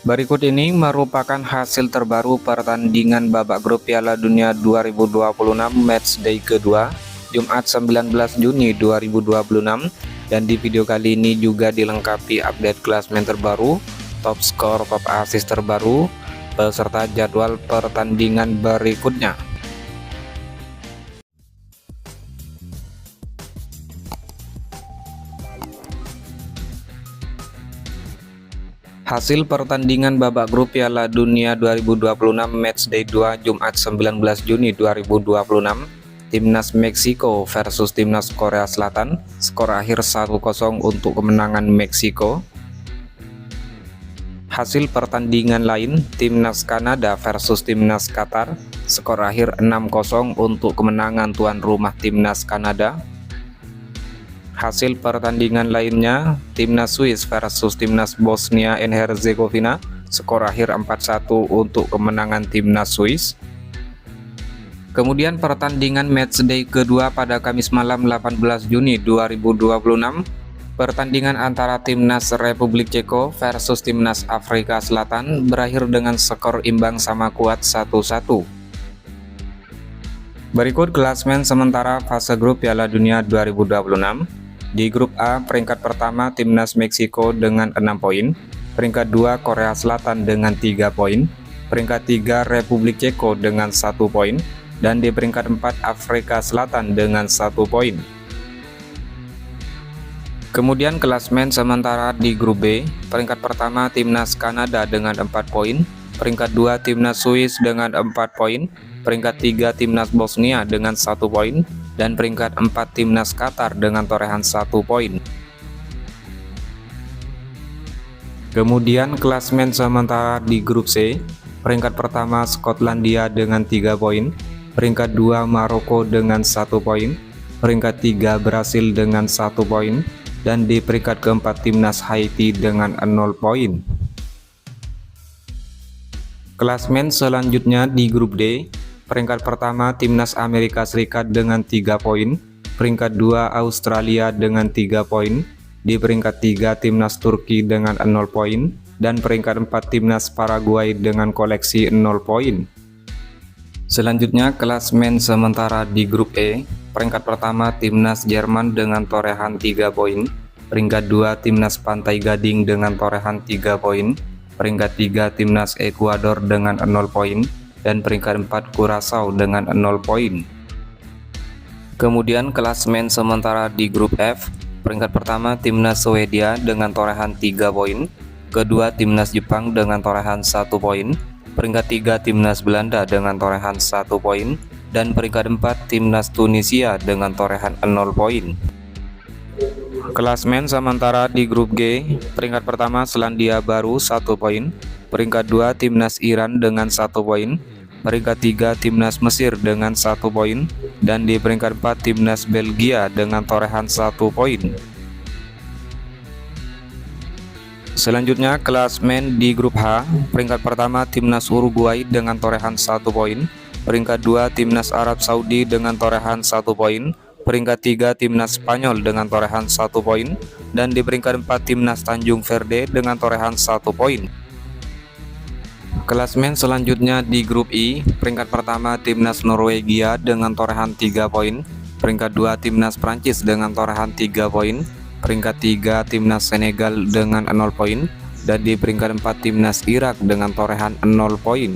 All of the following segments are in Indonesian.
Berikut ini merupakan hasil terbaru pertandingan babak grup Piala Dunia 2026 matchday kedua, Jumat 19 Juni 2026. Dan di video kali ini juga dilengkapi update klasemen terbaru, top skor, top assist terbaru, beserta jadwal pertandingan berikutnya. Hasil pertandingan babak grup Piala Dunia 2026 matchday 2 Jumat 19 Juni 2026. Timnas Meksiko versus Timnas Korea Selatan. Skor akhir 1-0 untuk kemenangan Meksiko. Hasil pertandingan lain, Timnas Kanada versus Timnas Qatar. Skor akhir 6-0 untuk kemenangan tuan rumah Timnas Kanada. Hasil pertandingan lainnya, Timnas Swiss versus Timnas Bosnia and Herzegovina. Skor akhir 4-1 untuk kemenangan Timnas Swiss. Kemudian pertandingan matchday kedua pada Kamis malam 18 Juni 2026. Pertandingan antara Timnas Republik Ceko versus Timnas Afrika Selatan berakhir dengan skor imbang sama kuat 1-1. Berikut klasemen sementara fase grup Piala Dunia 2026. Di grup A, peringkat pertama Timnas Meksiko dengan 6 poin, peringkat 2 Korea Selatan dengan 3 poin, peringkat 3 Republik Ceko dengan 1 poin, dan di peringkat 4 Afrika Selatan dengan 1 poin. Kemudian klasemen sementara di grup B, peringkat pertama Timnas Kanada dengan 4 poin, peringkat 2 Timnas Swiss dengan 4 poin, peringkat 3 Timnas Bosnia dengan 1 poin, dan peringkat 4 Timnas Qatar dengan torehan 1 poin. Kemudian klasemen sementara di grup C, peringkat pertama Skotlandia dengan 3 poin, peringkat 2 Maroko dengan 1 poin, peringkat 3 Brasil dengan 1 poin, dan di peringkat keempat Timnas Haiti dengan 0 poin. Klasemen selanjutnya di grup D, peringkat pertama Timnas Amerika Serikat dengan 3 poin, peringkat 2 Australia dengan 3 poin, di peringkat 3 Timnas Turki dengan 0 poin, dan peringkat 4 Timnas Paraguay dengan koleksi 0 poin. Selanjutnya klasemen sementara di grup E, peringkat pertama Timnas Jerman dengan torehan 3 poin, peringkat 2 Timnas Pantai Gading dengan torehan 3 poin, peringkat 3 Timnas Ekuador dengan 0 poin, dan peringkat 4 Curaçao dengan 0 poin. Kemudian klasemen sementara di grup F, peringkat pertama Timnas Swedia dengan torehan 3 poin, kedua Timnas Jepang dengan torehan 1 poin, peringkat 3 Timnas Belanda dengan torehan 1 poin, dan peringkat 4 Timnas Tunisia dengan torehan 0 poin. Klasemen sementara di grup G, peringkat pertama Selandia Baru 1 poin, peringkat 2 Timnas Iran dengan 1 poin, peringkat 3 Timnas Mesir dengan 1 poin, dan di peringkat 4 Timnas Belgia dengan torehan 1 poin. Selanjutnya klasemen di grup H, peringkat pertama Timnas Uruguay dengan torehan 1 poin, peringkat 2 Timnas Arab Saudi dengan torehan 1 poin, peringkat 3 Timnas Spanyol dengan torehan 1 poin, dan di peringkat 4 Timnas Tanjung Verde dengan torehan 1 poin. Klasemen selanjutnya di grup I, peringkat pertama Timnas Norwegia dengan torehan 3 poin, peringkat 2 Timnas Prancis dengan torehan 3 poin, peringkat 3 Timnas Senegal dengan 0 poin, dan di peringkat 4 Timnas Irak dengan torehan 0 poin.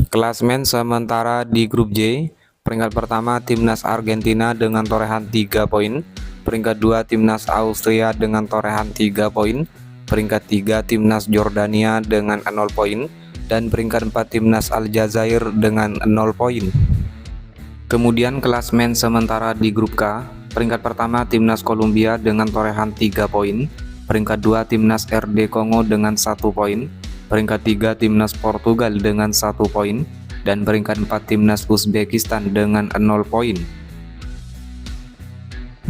Klasemen sementara di grup J, peringkat pertama Timnas Argentina dengan torehan 3 poin, peringkat 2 Timnas Austria dengan torehan 3 poin, peringkat 3 Timnas Jordania dengan 0 poin, dan peringkat 4 Timnas Aljazair dengan 0 poin. Kemudian klasemen sementara di grup K, peringkat pertama Timnas Kolombia dengan torehan 3 poin, peringkat 2 Timnas RD Kongo dengan 1 poin, peringkat 3 Timnas Portugal dengan 1 poin, dan peringkat 4 Timnas Uzbekistan dengan 0 poin.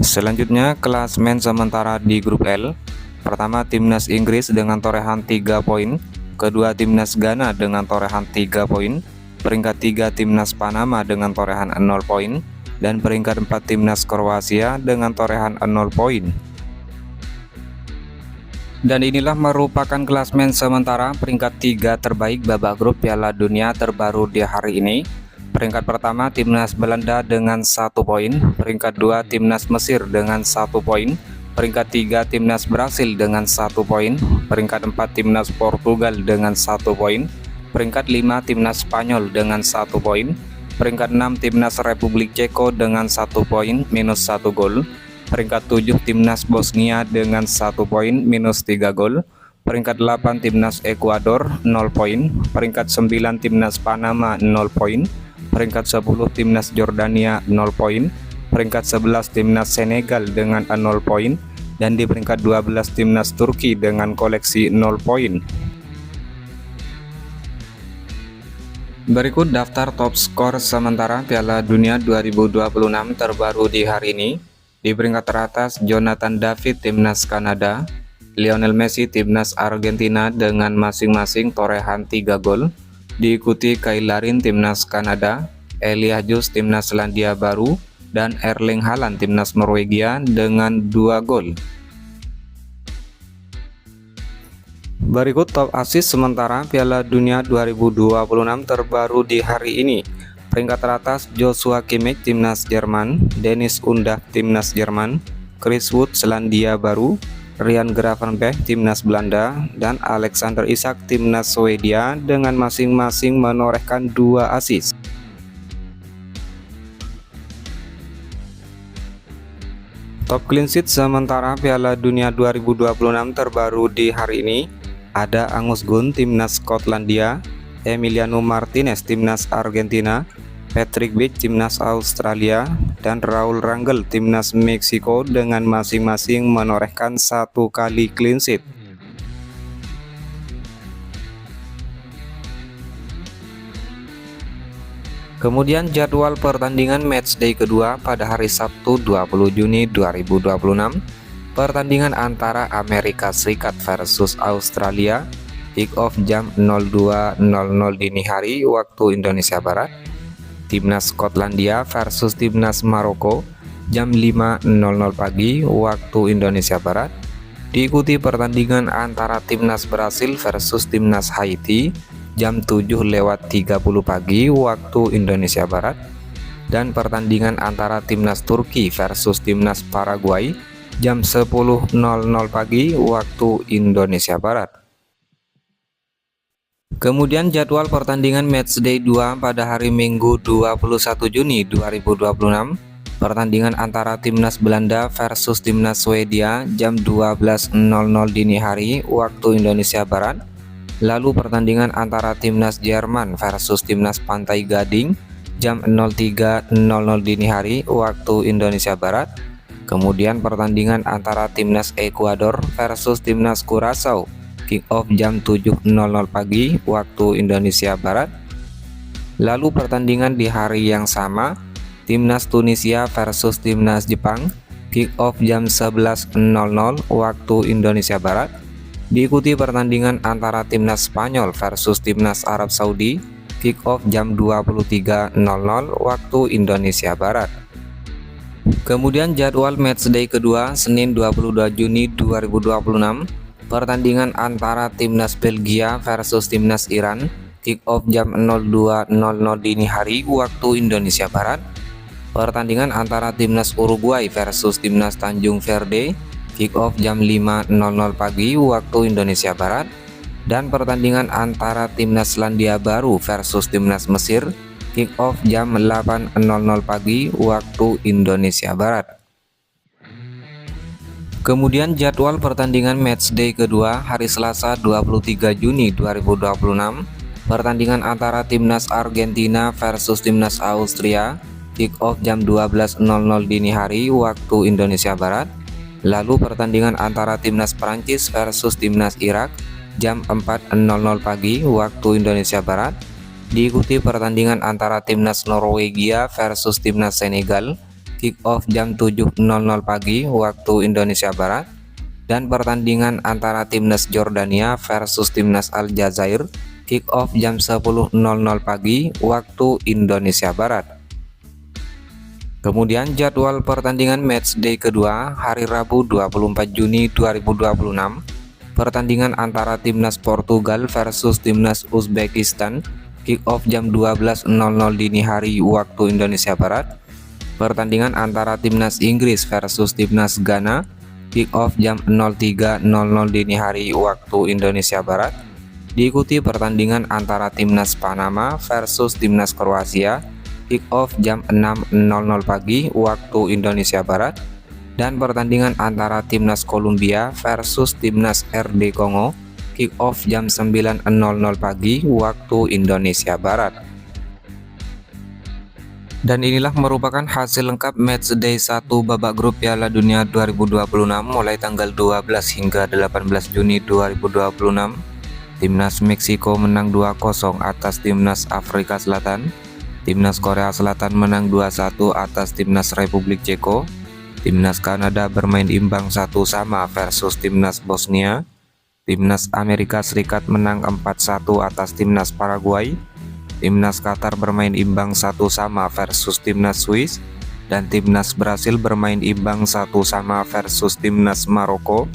Selanjutnya klasemen sementara di grup L, pertama Timnas Inggris dengan torehan 3 poin, kedua Timnas Ghana dengan torehan 3 poin, peringkat 3 Timnas Panama dengan torehan 0 poin, dan peringkat 4 Timnas Kroasia dengan torehan 0 poin. Dan inilah merupakan klasmen sementara peringkat 3 terbaik babak grup Piala Dunia terbaru di hari ini. Peringkat pertama Timnas Belanda dengan 1 poin, peringkat 2 Timnas Mesir dengan 1 poin, peringkat 3 Timnas Brasil dengan 1 poin, peringkat 4 Timnas Portugal dengan 1 poin, peringkat 5 Timnas Spanyol dengan 1 poin, peringkat 6 Timnas Republik Ceko dengan 1 poin minus 1 gol, peringkat 7 Timnas Bosnia dengan 1 poin minus 3 gol, peringkat 8 Timnas Ekuador 0 poin, peringkat 9 Timnas Panama 0 poin, peringkat 10 Timnas Jordania 0 poin, peringkat 11 Timnas Senegal dengan 0 poin, dan di peringkat 12 Timnas Turki dengan koleksi 0 poin. Berikut daftar top skor sementara Piala Dunia 2026 terbaru di hari ini. Di peringkat teratas Jonathan David Timnas Kanada, Lionel Messi Timnas Argentina dengan masing-masing torehan 3 gol, diikuti Kyle Larin Timnas Kanada, Elijah Jus Timnas Selandia Baru, dan Erling Haaland Timnas Norwegia dengan 2 gol. Berikut top assist sementara Piala Dunia 2026 terbaru di hari ini. Peringkat teratas Joshua Kimmich Timnas Jerman, Dennis Undav Timnas Jerman, Chris Wood Selandia Baru, Ryan Gravenberch Timnas Belanda, dan Alexander Isak Timnas Swedia dengan masing-masing menorehkan 2 assist. Top clean sheet sementara Piala Dunia 2026 terbaru di hari ini ada Angus Gunn Timnas Skotlandia, Emiliano Martinez Timnas Argentina, Patrick Vieira Timnas Australia, dan Raul Rangel Timnas Meksiko dengan masing-masing menorehkan 1 kali clean sheet. Kemudian jadwal pertandingan matchday kedua pada hari Sabtu 20 Juni 2026. Pertandingan antara Amerika Serikat versus Australia, kick off jam 02.00 dini hari waktu Indonesia Barat. Timnas Skotlandia versus Timnas Maroko jam 5.00 pagi waktu Indonesia Barat. Diikuti pertandingan antara Timnas Brasil versus Timnas Haiti jam 7.30 pagi waktu Indonesia Barat, dan pertandingan antara Timnas Turki versus Timnas Paraguay jam 10.00 pagi waktu Indonesia Barat. Kemudian jadwal pertandingan matchday 2 pada hari Minggu 21 Juni 2026. Pertandingan antara Timnas Belanda versus Timnas Swedia jam 12.00 dini hari waktu Indonesia Barat. Lalu pertandingan antara Timnas Jerman versus Timnas Pantai Gading jam 03.00 dini hari waktu Indonesia Barat. Kemudian pertandingan antara Timnas Ekuador versus Timnas Curaçao, kick off jam 7.00 pagi waktu Indonesia Barat. Lalu pertandingan di hari yang sama, Timnas Tunisia versus Timnas Jepang, kick off jam 11.00 waktu Indonesia Barat. Diikuti pertandingan antara Timnas Spanyol versus Timnas Arab Saudi, kick off jam 23.00 waktu Indonesia Barat. Kemudian jadwal matchday kedua Senin 22 Juni 2026. Pertandingan antara Timnas Belgia versus Timnas Iran, kick off jam 02.00 dini hari waktu Indonesia Barat. Pertandingan antara Timnas Uruguay versus Timnas Tanjung Verde, kick off jam 5.00 pagi waktu Indonesia Barat. Dan pertandingan antara Timnas Selandia Baru versus Timnas Mesir, kick off jam 8.00 pagi waktu Indonesia Barat. Kemudian jadwal pertandingan matchday kedua hari Selasa 23 Juni 2026. Pertandingan antara Timnas Argentina versus Timnas Austria, kick off jam 12.00 dini hari waktu Indonesia Barat. Lalu pertandingan antara Timnas Prancis versus Timnas Irak jam 4.00 pagi waktu Indonesia Barat. Diikuti pertandingan antara Timnas Norwegia versus Timnas Senegal, kick off jam 7.00 pagi waktu Indonesia Barat. Dan pertandingan antara Timnas Jordania versus Timnas Aljazair, kick off jam 10.00 pagi waktu Indonesia Barat. Kemudian jadwal pertandingan matchday kedua hari Rabu 24 Juni 2026. Pertandingan antara timnas Portugal versus timnas Uzbekistan, kick off jam 12.00 dini hari waktu Indonesia Barat. Pertandingan antara timnas Inggris versus timnas Ghana, kick off jam 03.00 dini hari waktu Indonesia Barat. Diikuti pertandingan antara timnas Panama versus timnas Kroasia, kick off jam 6.00 pagi waktu Indonesia Barat. Dan pertandingan antara timnas Kolombia versus timnas RD Kongo, kick off jam 9.00 pagi waktu Indonesia Barat. Dan inilah merupakan hasil lengkap matchday 1 babak grup Piala Dunia 2026 mulai tanggal 12 hingga 18 Juni 2026. Timnas Meksiko menang 2-0 atas timnas Afrika Selatan. Timnas Korea Selatan menang 2-1 atas timnas Republik Ceko. Timnas Kanada bermain imbang 1-1 versus timnas Bosnia. Timnas Amerika Serikat menang 4-1 atas timnas Paraguay. Timnas Qatar bermain imbang 1-1 versus timnas Swiss. Dan timnas Brasil bermain imbang 1-1 versus timnas Maroko.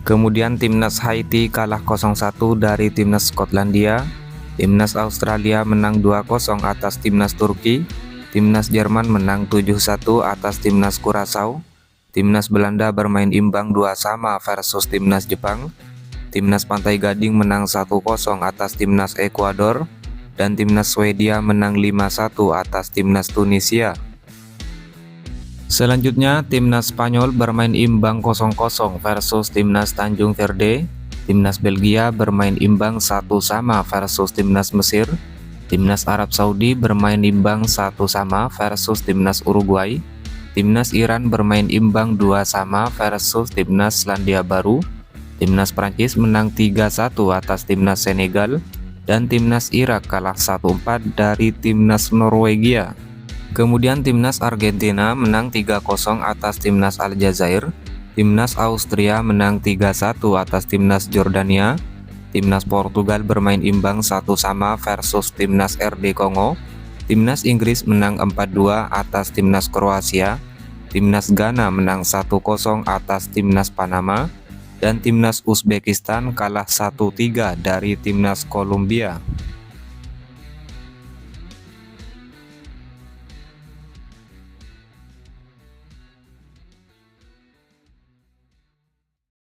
Kemudian timnas Haiti kalah 0-1 dari timnas Skotlandia. Timnas Australia menang 2-0 atas timnas Turki. Timnas Jerman menang 7-1 atas timnas Curaçao. Timnas Belanda bermain imbang 2-2 versus timnas Jepang. Timnas Pantai Gading menang 1-0 atas timnas Ekuador. Dan timnas Swedia menang 5-1 atas timnas Tunisia. Selanjutnya, timnas Spanyol bermain imbang 0-0 versus timnas Tanjung Verde. Timnas Belgia bermain imbang 1-1 versus timnas Mesir. Timnas Arab Saudi bermain imbang 1-1 versus timnas Uruguay. Timnas Iran bermain imbang 2-2 versus timnas Selandia Baru. Timnas Prancis menang 3-1 atas timnas Senegal. Dan timnas Irak kalah 1-4 dari timnas Norwegia. Kemudian timnas Argentina menang 3-0 atas timnas Aljazair. Timnas Austria menang 3-1 atas timnas Jordania. Timnas Portugal bermain imbang 1-1 versus timnas RD Kongo. Timnas Inggris menang 4-2 atas timnas Kroasia. Timnas Ghana menang 1-0 atas timnas Panama. Dan timnas Uzbekistan kalah 1-3 dari timnas Kolombia.